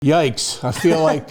Yikes. I feel like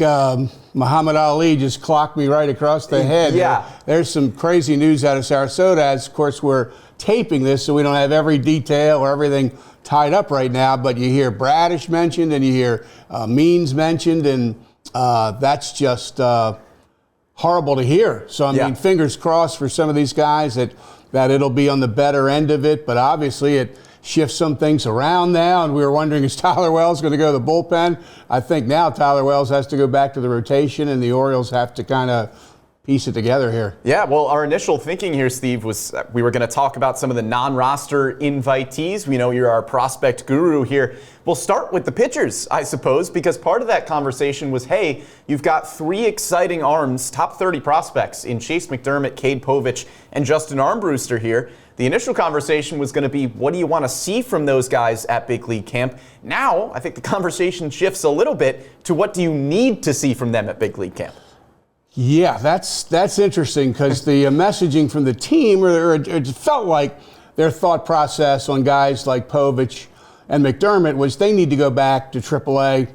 Muhammad Ali just clocked me right across the head. Yeah. There's some crazy news out of Sarasota. As, of course, we're taping this, so we don't have every detail or everything tied up right now. But you hear Bradish mentioned and you hear Means mentioned, and that's just horrible to hear. So, I mean, fingers crossed for some of these guys that it'll be on the better end of it. But obviously it shifts some things around now, and we were wondering, is Tyler Wells going to go to the bullpen? I think now Tyler Wells has to go back to the rotation, and the Orioles have to kind of piece it together here. Yeah, well, our initial thinking here, Steve, was we were going to talk about some of the non-roster invitees. We know you're our prospect guru here. We'll start with the pitchers, I suppose, because part of that conversation was, hey, you've got three exciting arms, top 30 prospects in Chase McDermott, Cade Povich, and Justin Armbruster here. The initial conversation was going to be, what do you want to see from those guys at Big League Camp? Now, I think the conversation shifts a little bit to what do you need to see from them at Big League Camp? Yeah, that's interesting, because the messaging from the team, or it felt like their thought process on guys like Povich and McDermott was they need to go back to AAA.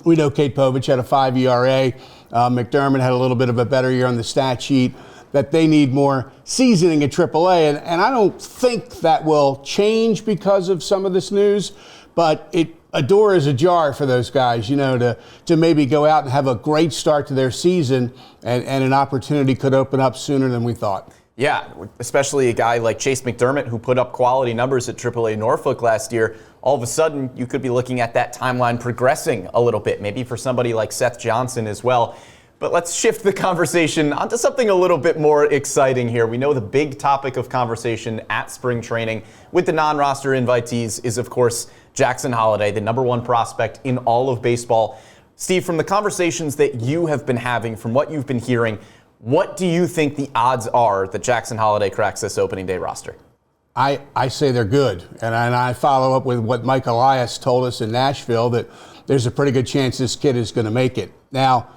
We know Cade Povich had a 5 ERA. McDermott had a little bit of a better year on the stat sheet, that they need more seasoning at AAA. And I don't think that will change because of some of this news, but a door is ajar for those guys, you know, to maybe go out and have a great start to their season, and an opportunity could open up sooner than we thought. Yeah, especially a guy like Chase McDermott, who put up quality numbers at AAA Norfolk last year. All of a sudden, you could be looking at that timeline progressing a little bit, maybe for somebody like Seth Johnson as well. But let's shift the conversation onto something a little bit more exciting here. We know the big topic of conversation at spring training with the non-roster invitees is, of course, Jackson Holliday, the #1 prospect in all of baseball. Steve, from the conversations that you have been having, from what you've been hearing, what do you think the odds are that Jackson Holliday cracks this opening day roster? I say they're good. And I follow up with what Mike Elias told us in Nashville, that there's a pretty good chance this kid is going to make it. Now,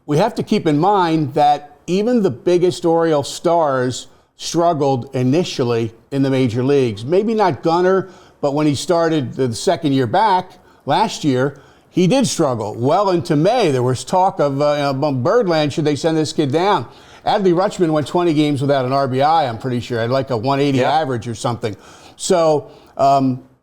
we have to keep in mind that even the biggest Oriole stars struggled initially in the major leagues. Maybe not Gunnar, but when he started the second year back last year, he did struggle. Well into May, there was talk of Birdland, should they send this kid down? Adley Rutschman went 20 games without an RBI, I'm pretty sure. Had like a 180 average or something. So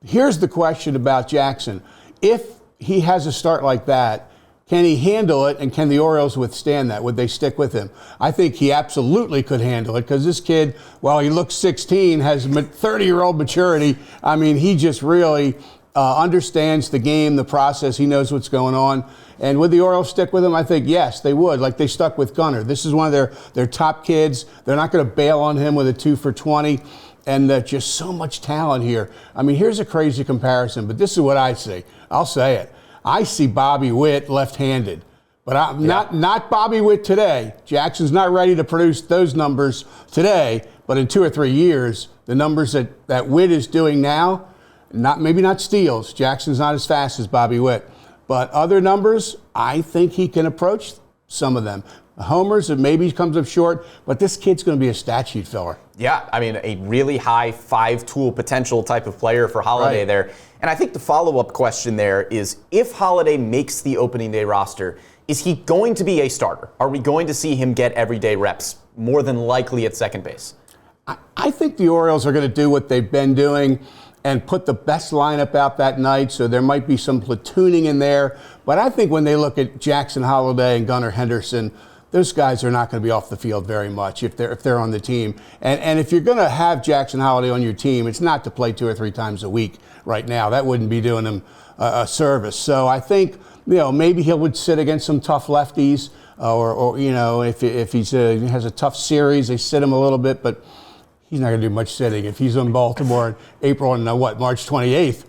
here's the question about Jackson. If he has a start like that, can he handle it, and can the Orioles withstand that? Would they stick with him? I think he absolutely could handle it, because this kid, while he looks 16, has 30-year-old maturity. I mean, he just really understands the game, the process. He knows what's going on. And would the Orioles stick with him? I think, yes, they would, like they stuck with Gunnar. This is one of their top kids. They're not going to bail on him with a 2 for 20. And just so much talent here. I mean, here's a crazy comparison, but this is what I see. I'll say it. I see Bobby Witt left-handed, but I'm not Bobby Witt today. Jackson's not ready to produce those numbers today, but in 2 or 3 years, the numbers that Witt is doing now, maybe not steals. Jackson's not as fast as Bobby Witt, but other numbers, I think he can approach some of them. Homers, it maybe comes up short, but this kid's going to be a stat sheet filler. Yeah, I mean, a really high 5-tool potential type of player for Holliday there. And I think the follow-up question there is, if Holliday makes the opening day roster, is he going to be a starter? Are we going to see him get everyday reps, more than likely at second base? I think the Orioles are going to do what they've been doing and put the best lineup out that night, so there might be some platooning in there. But I think when they look at Jackson Holliday and Gunnar Henderson, those guys are not going to be off the field very much if they're on the team. And if you're going to have Jackson Holliday on your team, it's not to play 2 or 3 times a week right now. That wouldn't be doing him a service. So I think, maybe he would sit against some tough lefties, or if he has a tough series, they sit him a little bit, but he's not going to do much sitting if he's in Baltimore in April and March 28th.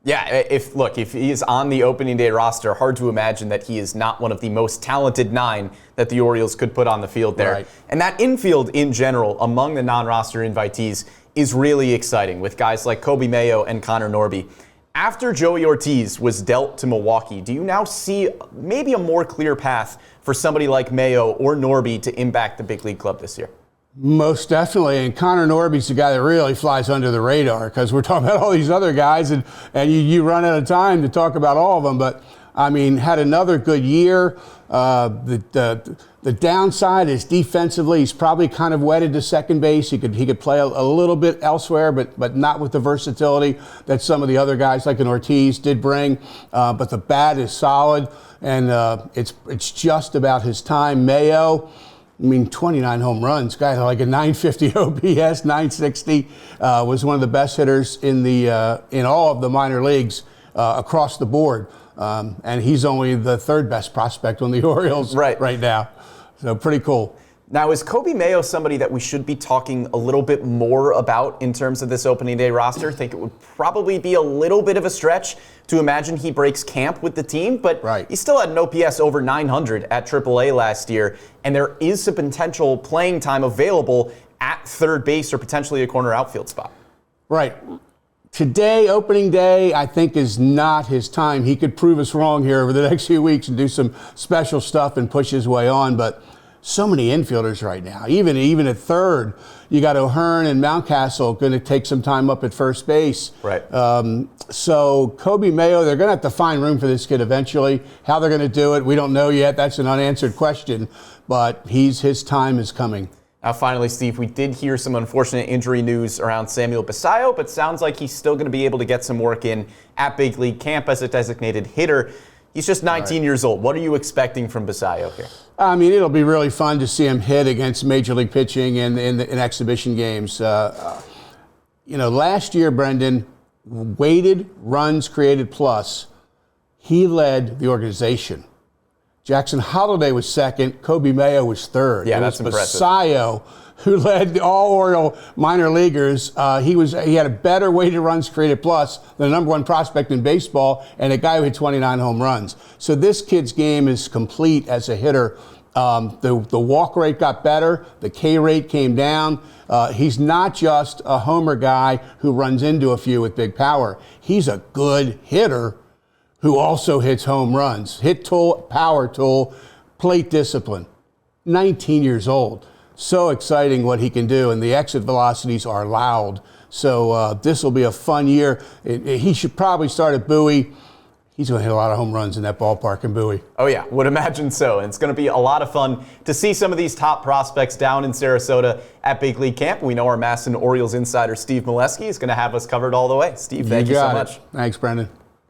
Yeah, if he is on the opening day roster, hard to imagine that he is not one of the most talented 9 that the Orioles could put on the field there. Right. And that infield in general, among the non-roster invitees, is really exciting with guys like Kobe Mayo and Connor Norby. After Joey Ortiz was dealt to Milwaukee, do you now see maybe a more clear path for somebody like Mayo or Norby to impact the big league club this year? Most definitely, and Connor Norby's the guy that really flies under the radar, because we're talking about all these other guys, and you run out of time to talk about all of them. But I mean, had another good year. The downside is defensively, he's probably kind of wedded to second base. He could play a little bit elsewhere, but not with the versatility that some of the other guys like an Ortiz did bring. But the bat is solid, and it's just about his time. Mayo, I mean, 29 home runs, guy had like a 950 OPS, 960, was one of the best hitters in all of the minor leagues across the board. And he's only the third best prospect on the Orioles right now. So pretty cool. Now, is Coby Mayo somebody that we should be talking a little bit more about in terms of this opening day roster? I think it would probably be a little bit of a stretch to imagine he breaks camp with the team, but he still had an OPS over 900 at AAA last year, and there is some potential playing time available at third base or potentially a corner outfield spot. Right. Today, opening day, I think is not his time. He could prove us wrong here over the next few weeks and do some special stuff and push his way on, but so many infielders right now. Even at third, you got O'Hearn and Mountcastle going to take some time up at first base. Right. So Coby Mayo, they're going to have to find room for this kid eventually. How they're going to do it, we don't know yet. That's an unanswered question, but his time is coming. Now, finally, Steve, we did hear some unfortunate injury news around Samuel Basallo, but sounds like he's still going to be able to get some work in at big league camp as a designated hitter. He's just 19 years old. What are you expecting from Basallo here? I mean, it'll be really fun to see him hit against major league pitching in exhibition games. Last year, Brendan, weighted runs created plus, he led the organization. Jackson Holliday was second. Coby Mayo was third. Yeah, that's impressive. Basallo, who led all Oriole minor leaguers. He had a better weighted runs created plus than the number one prospect in baseball and a guy who hit 29 home runs. So this kid's game is complete as a hitter. The walk rate got better. The K rate came down. He's not just a homer guy who runs into a few with big power. He's a good hitter who also hits home runs. Hit tool, power tool, plate discipline. 19 years old. So exciting what he can do, and the exit velocities are loud. So this will be a fun year. He should probably start at Bowie. He's going to hit a lot of home runs in that ballpark in Bowie. Oh, yeah, would imagine so. And it's going to be a lot of fun to see some of these top prospects down in Sarasota at Big League Camp. We know our MASN Orioles insider, Steve Melewski, is going to have us covered all the way. Steve, thank you so much. Thanks, Brendan.